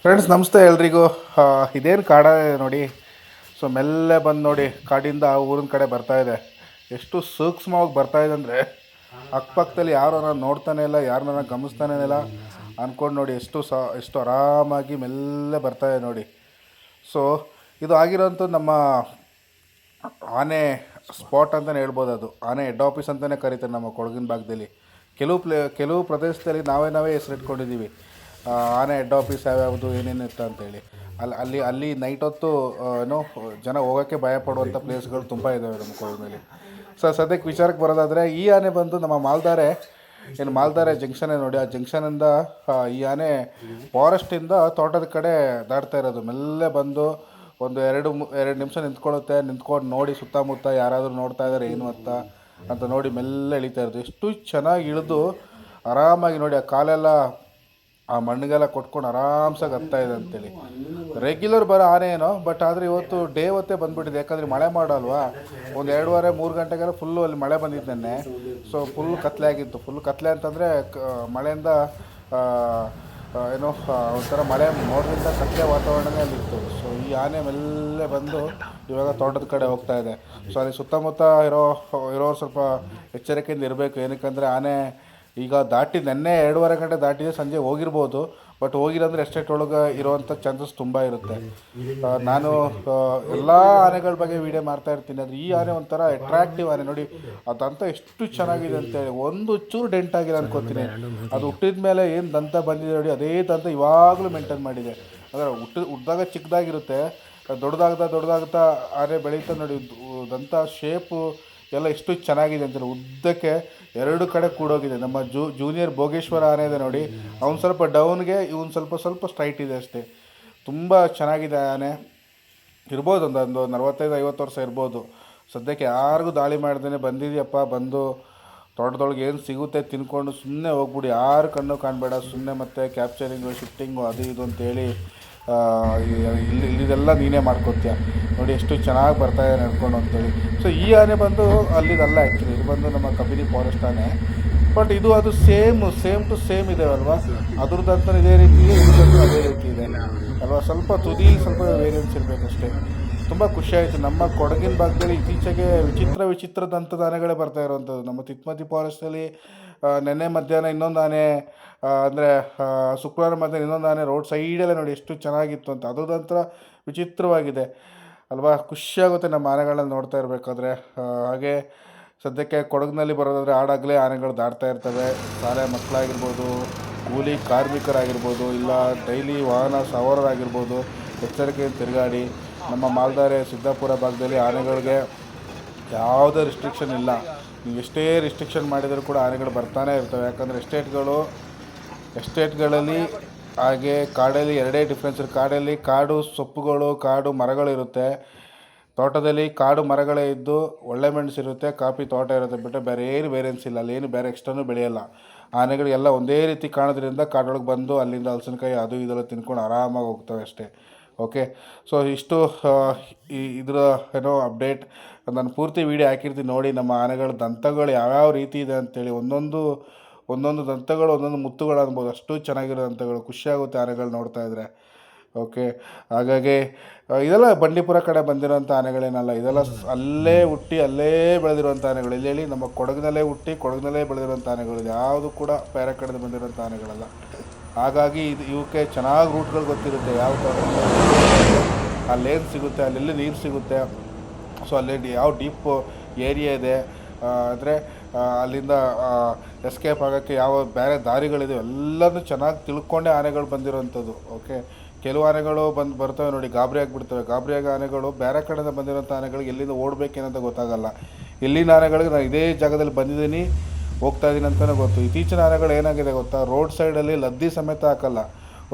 Friends ನಮಸ್ತೆ ಎಲ್ರಿಗೂ. ಇದೇನು ಕಾಡ ನೋಡಿ. ಸೊ ಮೆಲ್ಲೆ ಬಂದು ನೋಡಿ, ಕಾಡಿಂದ ಆ ಊರಿನ ಕಡೆ ಬರ್ತಾ ಇದೆ. ಎಷ್ಟು ಸೂಕ್ಷ್ಮವಾಗಿ ಬರ್ತಾ ಇದೆ ಅಂದರೆ ಅಕ್ಕಪಕ್ಕದಲ್ಲಿ ಯಾರು ನಾನು ನೋಡ್ತಾನೆ ಇಲ್ಲ, ಯಾರು ನನ್ನ ಗಮನಿಸ್ತಾನೇ ಇಲ್ಲ ಅಂದ್ಕೊಂಡು ನೋಡಿ, ಎಷ್ಟು ಆರಾಮಾಗಿ ಮೆಲ್ಲೆ ಬರ್ತಾ ಇದೆ ನೋಡಿ. ಸೊ ಇದು ಆಗಿರೋಂಥ ನಮ್ಮ ಆನೆ ಸ್ಪಾಟ್ ಅಂತಲೇ ಹೇಳ್ಬೋದು. ಅದು ಆನೆ ಹೆಡ್ ಆಫೀಸ್ ಅಂತಲೇ ಕರೀತಾರೆ ನಮ್ಮ ಕೊಡಗಿನ ಭಾಗದಲ್ಲಿ. ಕೆಲವು ಪ್ರದೇಶದಲ್ಲಿ ನಾವೇ ಹೆಸರಿಟ್ಕೊಂಡಿದ್ದೀವಿ, ಆನೆ ಹೆಡ್ ಆಫೀಸ್ ಯಾವ್ಯಾವುದು ಏನೇನು ಇತ್ತು ಅಂತೇಳಿ. ಅಲ್ಲಿ ನೈಟ್ ಹೊತ್ತು ಏನೋ ಜನ ಹೋಗೋಕ್ಕೆ ಭಯಪಡುವಂಥ ಪ್ಲೇಸ್ಗಳು ತುಂಬ ಇದ್ದಾವೆ ನಮ್ಮ ಕೊಡಗಿನಲ್ಲಿ. ಸೊ ಸದ್ಯಕ್ಕೆ ವಿಚಾರಕ್ಕೆ ಬರೋದಾದರೆ, ಈ ಆನೆ ಬಂದು ನಮ್ಮ ಮಾಲ್ದಾರೆ ಜಂಕ್ಷನ್ನೇ ನೋಡಿ. ಆ ಜಂಕ್ಷನಿಂದ ಈ ಆನೆ ಫಾರೆಸ್ಟಿಂದ ತೋಟದ ಕಡೆ ದಾಟ್ತಾ ಇರೋದು. ಮೆಲ್ಲೆ ಬಂದು ಒಂದು ಎರಡು ನಿಮಿಷ ನಿಂತ್ಕೊಂಡು ನೋಡಿ ಸುತ್ತಮುತ್ತ ಯಾರಾದರೂ ನೋಡ್ತಾ ಇದ್ದಾರೆ ಏನು ಅಂತ ನೋಡಿ ಮೆಲ್ಲೆ ಇಳಿತಾ ಇರೋದು. ಎಷ್ಟು ಚೆನ್ನಾಗಿ ಇಳಿದು ಆರಾಮಾಗಿ ನೋಡಿ, ಆ ಕಾಲೆಲ್ಲ ಆ ಮಣ್ಣಿಗೆಲ್ಲ ಕೊಟ್ಕೊಂಡು ಆರಾಮ್ಸಾಗಿ ಹತ್ತಾ ಇದೆ ಅಂತೇಳಿ. ರೆಗ್ಯುಲರ್ ಬರೋ ಆನೆ ಏನೋ, ಬಟ್ ಆದರೆ ಇವತ್ತು ಡೇ ಹೊತ್ತೇ ಬಂದುಬಿಟ್ಟಿದೆ. ಯಾಕಂದರೆ ಮಳೆ ಮಾಡಲ್ವಾ, ಒಂದು 2:30-3 ಗಂಟೆಗೆಲ್ಲ ಫುಲ್ಲು ಅಲ್ಲಿ ಮಳೆ ಬಂದಿತ್ತು ನೆನ್ನೆ. ಸೊ ಫುಲ್ ಕತ್ಲೆ ಆಗಿತ್ತು. ಫುಲ್ ಕತ್ಲೆ ಅಂತಂದರೆ ಮಳೆಯಿಂದ ಏನೋ ಒಂಥರ ಮಳೆ ಮೋಡದಿಂದ ಕತ್ಲೆ ವಾತಾವರಣನೇ ಅಲ್ಲಿತ್ತು. ಸೊ ಈ ಆನೆ ಮೆಲ್ಲೆ ಬಂದು ಇವಾಗ ತೋಟದ ಕಡೆ ಹೋಗ್ತಾ ಇದೆ. ಸೊ ಅಲ್ಲಿ ಸುತ್ತಮುತ್ತ ಇರೋರು ಸ್ವಲ್ಪ ಎಚ್ಚರಿಕೆಯಿಂದ ಇರಬೇಕು. ಏನಕ್ಕಂದರೆ ಆನೆ ಈಗ ನೆನ್ನೆ 2:30 ಗಂಟೆ ದಾಟಿದೆ, ಸಂಜೆ ಹೋಗಿರ್ಬೋದು. ಬಟ್ ಹೋಗಿರಂದರೆ ಎಸ್ಟೇಟ್ ಒಳಗೆ ಇರೋವಂಥ ಚಾನ್ಸಸ್ ತುಂಬ ಇರುತ್ತೆ. ನಾನು ಎಲ್ಲ ಆನೆಗಳ ಬಗ್ಗೆ ವೀಡಿಯೋ ಮಾಡ್ತಾ ಇರ್ತೀನಿ. ಆದರೆ ಈ ಆನೆ ಒಂಥರ ಅಟ್ರಾಕ್ಟಿವ್ ಆನೆ ನೋಡಿ. ಅದಂತ ಎಷ್ಟು ಚೆನ್ನಾಗಿದೆ ಅಂತೇಳಿ, ಒಂದು ಚೂರು ಡೆಂಟ್ ಆಗಿಲ್ಲ ಅನ್ಕೋತೀನಿ. ಅದು ಹುಟ್ಟಿದ ಮೇಲೆ ಏನು ದಂತ ಬಂದಿದೆ ನೋಡಿ, ಅದೇ ದಂತ ಇವಾಗಲೂ ಮೇಂಟೈನ್ ಮಾಡಿದೆ. ಅಂದರೆ ಹುಟ್ಟಿದಾಗ ಚಿಕ್ಕದಾಗಿರುತ್ತೆ, ದೊಡ್ಡದಾಗ್ತಾ ಆನೆ ಬೆಳೀತಾ ನೋಡಿ. ದಂತ ಶೇಪು ಎಲ್ಲ ಎಷ್ಟು ಚೆನ್ನಾಗಿದೆ ಅಂತೇಳಿ, ಉದ್ದಕ್ಕೆ 2 ಕಡೆ ಕೂಡೋಗಿದೆ. ನಮ್ಮ ಜೂನಿಯರ್ ಭೋಗೇಶ್ವರ ಆನೆ ಇದೆ ನೋಡಿ, ಅವ್ನು ಸ್ವಲ್ಪ ಡೌನ್ಗೆ, ಇವನು ಸ್ವಲ್ಪ ಸ್ಟ್ರೈಟ್ ಇದೆ ಅಷ್ಟೇ. ತುಂಬ ಚೆನ್ನಾಗಿದೆ ಆನೆ. ಇರ್ಬೋದು ಒಂದು 45-50 ವರ್ಷ ಇರ್ಬೋದು. ಸದ್ಯಕ್ಕೆ ಯಾರಿಗೂ ದಾಳಿ ಮಾಡ್ದೇ ಬಂದಿದೆಯಪ್ಪ, ಬಂದು ತೋಟದೊಳಗೆ ಏನು ಸಿಗುತ್ತೆ ತಿನ್ಕೊಂಡು ಸುಮ್ಮನೆ ಹೋಗ್ಬಿಡಿ, ಯಾರು ಕಣ್ಣು ಕಾಣಬೇಡ. ಸುಮ್ಮನೆ ಮತ್ತೆ ಕ್ಯಾಪ್ಚರಿಂಗು, ಶಿಫ್ಟಿಂಗು, ಅದು ಇದು ಅಂತೇಳಿ ಇಲ್ಲಿದೆಲ್ಲ ನೀನೇ ಮಾಡ್ಕೊತೀಯ ನೋಡಿ. ಎಷ್ಟು ಚೆನ್ನಾಗಿ ಬರ್ತಾಯಿದೆ ನಡ್ಕೊಂಡು ಅಂತೇಳಿ. ಸೊ ಈ ಆನೆ ಬಂದು ಅಲ್ಲಿದಲ್ಲ, ಆ್ಯಕ್ಚುಲಿ ಇದು ಬಂದು ನಮ್ಮ ಕಬಿನಿ ಫಾರೆಸ್ಟ್ ಆನೆ. ಬಟ್ ಅದು ಸೇಮ್ ಟು ಸೇಮ್ ಇದೆ ಅಲ್ವಾ. ಅದ್ರದ್ದಂತ ಇದೇ ರೀತಿ, ಇದ್ರದ್ದು ಅದೇ ರೀತಿ ಇದೆ ಅಲ್ವಾ. ಸ್ವಲ್ಪ ವೇರಿಯನ್ಸ್ ಇರಬೇಕಷ್ಟೇ. ತುಂಬ ಖುಷಿಯಾಯಿತು. ನಮ್ಮ ಕೊಡಗಿನ ಭಾಗದಲ್ಲಿ ಇತ್ತೀಚೆಗೆ ವಿಚಿತ್ರ ದಂತದ ಆನೆಗಳೇ ಬರ್ತಾ ಇರೋವಂಥದ್ದು. ನಮ್ಮ ತಿತ್ಮತಿ ಫಾರೆಸ್ಟಲ್ಲಿ ನೆನ್ನೆ ಮಧ್ಯಾಹ್ನ ಇನ್ನೊಂದು ಆನೆ, ಅಂದರೆ ಶುಕ್ರವಾರ ಮಧ್ಯಾಹ್ನ ಇನ್ನೊಂದು ಆನೆ ರೋಡ್ ಸೈಡೆಲ್ಲ ನೋಡಿ ಎಷ್ಟು ಚೆನ್ನಾಗಿತ್ತು ಅಂತ. ಅದಂತರ ವಿಚಿತ್ರವಾಗಿದೆ ಅಲ್ವಾ. ಖುಷಿಯಾಗುತ್ತೆ ನಮ್ಮ ಆನೆಗಳನ್ನ ನೋಡ್ತಾ ಇರಬೇಕಾದ್ರೆ. ಹಾಗೆ ಸದ್ಯಕ್ಕೆ ಕೊಡಗಿನಲ್ಲಿ ಬರೋದಾದರೆ ಆಡಾಗಲೇ ಆನೆಗಳು ದಾಟ್ತಾ ಇರ್ತವೆ. ಶಾಲೆ ಮಕ್ಕಳಾಗಿರ್ಬೋದು, ಕೂಲಿ ಕಾರ್ಮಿಕರಾಗಿರ್ಬೋದು, ಇಲ್ಲ ಡೈಲಿ ವಾಹನ ಸವಾರರಾಗಿರ್ಬೋದು, ಎಚ್ಚರಿಕೆಯಿಂದ ತಿರುಗಾಡಿ. ನಮ್ಮ ಮಾಲ್ದಾರೆ ಸಿದ್ದಾಪುರ ಭಾಗದಲ್ಲಿ ಆನೆಗಳಿಗೆ ಯಾವುದೇ ರಿಸ್ಟ್ರಿಕ್ಷನ್ ಇಲ್ಲ. ನೀವು ಎಷ್ಟೇ ರಿಸ್ಟ್ರಿಕ್ಷನ್ ಮಾಡಿದರೂ ಕೂಡ ಆನೆಗಳು ಬರ್ತಾನೆ ಇರ್ತವೆ. ಯಾಕಂದರೆ ಎಸ್ಟೇಟ್ಗಳಲ್ಲಿ ಹಾಗೆ ಕಾಡಲ್ಲಿ ಎರಡೇ ಡಿಫ್ರೆನ್ಸ್. ಕಾಡಲ್ಲಿ ಕಾಡು ಸೊಪ್ಪುಗಳು, ಕಾಡು ಮರಗಳಿರುತ್ತೆ. ತೋಟದಲ್ಲಿ ಕಾಡು ಮರಗಳೇ ಇದ್ದು ಒಳ್ಳೆ ಮೆಣಸು ಇರುತ್ತೆ, ಕಾಫಿ ತೋಟ ಇರುತ್ತೆ. ಬಿಟ್ಟರೆ ಬೇರೆ ಏನು ವೇರಿಯನ್ಸ್ ಇಲ್ಲ. ಅಲ್ಲಿ ಏನು ಬೇರೆ ಎಕ್ಸ್ಟ್ರಾನೂ ಬೆಳೆಯಲ್ಲ. ಆನೆಗಳಿಗೆಲ್ಲ ಒಂದೇ ರೀತಿ ಕಾಣೋದ್ರಿಂದ ಕಾಡೊಳಗೆ ಬಂದು ಅಲ್ಲಿಂದ ಹಲಸಿನಕಾಯಿ ಅದು ಇದೆಲ್ಲ ತಿನ್ಕೊಂಡು ಆರಾಮಾಗಿ ಹೋಗ್ತವೆ ಅಷ್ಟೇ. ಓಕೆ. ಸೊ ಇಷ್ಟು ಇದರ ಏನೋ ಅಪ್ಡೇಟ್. ನಾನು ಪೂರ್ತಿ ವೀಡಿಯೋ ಹಾಕಿರ್ತೀನಿ ನೋಡಿ. ನಮ್ಮ ಆನೆಗಳ ದಂತಗಳು ಯಾವ್ಯಾವ ರೀತಿ ಇದೆ ಅಂತೇಳಿ, ಒಂದೊಂದು ದಂತಗಳು ಒಂದೊಂದು ಮುತ್ತುಗಳು ಅನ್ಬೋದು, ಅಷ್ಟು ಚೆನ್ನಾಗಿರೋ ದಂತಗಳು. ಖುಷಿಯಾಗುತ್ತೆ ಆನೆಗಳು ನೋಡ್ತಾ ಇದ್ದರೆ. ಓಕೆ. ಹಾಗಾಗಿ ಇದೆಲ್ಲ ಬಂಡೀಪುರ ಕಡೆ ಬಂದಿರೋಂಥ ಆನೆಗಳೇನಲ್ಲ. ಇದೆಲ್ಲ ಅಲ್ಲೇ ಹುಟ್ಟಿ ಅಲ್ಲೇ ಬೆಳೆದಿರುವಂಥ ಆನೆಗಳು. ಇಲ್ಲಿ ನಮ್ಮ ಕೊಡಗಿನಲ್ಲೇ ಹುಟ್ಟಿ ಕೊಡಗಿನಲ್ಲೇ ಬೆಳೆದಿರೋಂಥ ಆನೆಗಳು. ಯಾವುದು ಕೂಡ ಬೇರೆ ಕಡೆ ಬಂದಿರೋಂಥ ಆನೆಗಳಲ್ಲ. ಹಾಗಾಗಿ ಇವಕ್ಕೆ ಚೆನ್ನಾಗಿ ರೂಟ್ಗಳು ಗೊತ್ತಿರುತ್ತೆ. ಯಾವ ತೋಟದಲ್ಲಿ ಅಲ್ಲೇನು ಸಿಗುತ್ತೆ, ಅಲ್ಲೆಲ್ಲಿ ನೀರು ಸಿಗುತ್ತೆ, ಸೊ ಅಲ್ಲಿ ಯಾವ ಡೀಪ್ ಏರಿಯಾ ಇದೆ, ಅಂದರೆ ಅಲ್ಲಿಂದ ಎಸ್ಕೇಪ್ ಆಗೋಕ್ಕೆ ಯಾವ ಬೇರೆ ದಾರಿಗಳಿದೆ, ಎಲ್ಲನೂ ಚೆನ್ನಾಗಿ ತಿಳ್ಕೊಂಡೇ ಆನೆಗಳು ಬಂದಿರೋವಂಥದ್ದು. ಓಕೆ. ಕೆಲವು ಆನೆಗಳು ಬರ್ತವೆ ನೋಡಿ, ಗಾಬರಿ ಆಗಿಬಿಡ್ತವೆ. ಆನೆಗಳು ಬೇರೆ ಕಡೆಯಿಂದ ಬಂದಿರೋಂಥ ಆನೆಗಳಿಗೆ ಎಲ್ಲಿಂದ ಓಡಬೇಕೇನಂತ ಗೊತ್ತಾಗಲ್ಲ. ಇಲ್ಲಿನ ಆನೆಗಳಿಗೆ ನಾನು ಇದೇ ಜಾಗದಲ್ಲಿ ಬಂದಿದ್ದೀನಿ, ಹೋಗ್ತಾ ಇದ್ದೀನಿ ಅಂತಲೇ ಗೊತ್ತು. ಇತ್ತೀಚಿನ ಆನೆಗಳು ಏನಾಗಿದೆ ಗೊತ್ತಾ, ರೋಡ್ ಸೈಡಲ್ಲಿ ಲದ್ದಿ ಸಮೇತ ಹಾಕಲ್ಲ.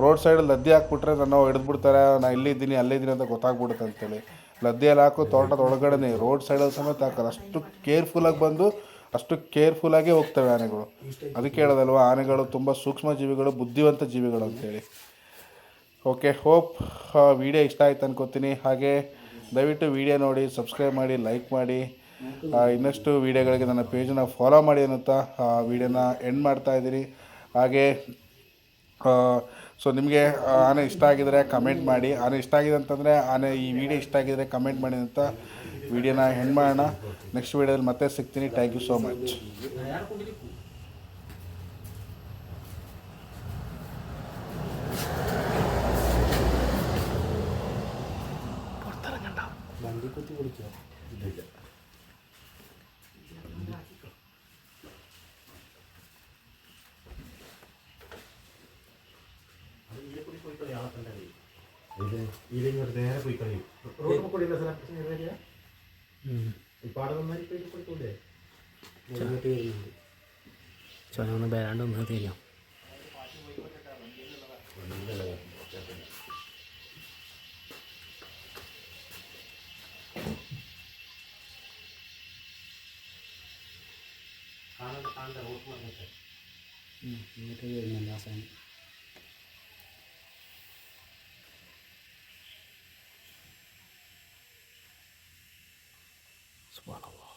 ರೋಡ್ ಸೈಡಲ್ಲಿ ಲದ್ದಿ ಹಾಕ್ಬಿಟ್ರೆ ನಾನು ಹಿಡಿದ್ಬಿಡ್ತಾರೆ, ನಾನು ಇಲ್ಲಿದ್ದೀನಿ ಅಲ್ಲಿದ್ದೀನಿ ಅಂತ ಗೊತ್ತಾಗ್ಬಿಡುತ್ತೆ ಅಂತೇಳಿ. ಲದ್ದಿಯಲ್ಲಿ ಹಾಕು ತೋಟದ ಒಳಗಡೆ, ರೋಡ್ ಸೈಡಲ್ಲಿ ಸಮೇತ ಹಾಕಲ್ಲ. ಅಷ್ಟು ಕೇರ್ಫುಲ್ಲಾಗಿ ಬಂದು ಅಷ್ಟು ಕೇರ್ಫುಲ್ಲಾಗೇ ಹೋಗ್ತವೆ ಆನೆಗಳು. ಅದಕ್ಕೆ ಹೇಳೋದಲ್ವ, ಆನೆಗಳು ತುಂಬ ಸೂಕ್ಷ್ಮ ಜೀವಿಗಳು, ಬುದ್ಧಿವಂತ ಜೀವಿಗಳು ಅಂತೇಳಿ. ಓಕೆ. ಹೋಪ್ ವಿಡಿಯೋ ಇಷ್ಟ ಆಯ್ತು ಅನ್ಕೋತೀನಿ. ಹಾಗೆ ದಯವಿಟ್ಟು ವಿಡಿಯೋ ನೋಡಿ, ಸಬ್ಸ್ಕ್ರೈಬ್ ಮಾಡಿ, ಲೈಕ್ ಮಾಡಿ. ಇನ್ನಷ್ಟು ವೀಡಿಯೋಗಳಿಗೆ ನನ್ನ ಪೇಜನ್ನು ಫಾಲೋ ಮಾಡಿ ಅನ್ನುತ್ತಾ ವಿಡಿಯೋನ ಎಂಡ್ ಮಾಡ್ತಾಯಿದ್ದೀನಿ. ಹಾಗೆ ಸೊ ನಿಮಗೆ ಆನೆ ಇಷ್ಟ ಆಗಿದರೆ ಕಮೆಂಟ್ ಮಾಡಿ. ಆನೆ ಇಷ್ಟ ಆಗಿದೆ ಅಂತಂದರೆ ಈ ವಿಡಿಯೋ ಇಷ್ಟ ಆಗಿದರೆ ಕಮೆಂಟ್ ಮಾಡಿ ಅಂತ ವಿಡಿಯೋನ ಹೆಣ್ಣು ಮಾಡೋಣ. ನೆಕ್ಸ್ಟ್ ವಿಡಿಯೋದಲ್ಲಿ ಮತ್ತೆ ಸಿಗ್ತೀನಿ. Thank you so much. നേരെ പോയി കളയും റോഡ് കൂടിയുള്ള പാടന്മാരി പോയിട്ട് പോയിക്കൂടെ ചൊലൊന്ന് വരാണ്ട് ഒന്ന് തരും. എന്നിട്ട് വരുന്നുണ്ട് അവസാനം. Subhanallah.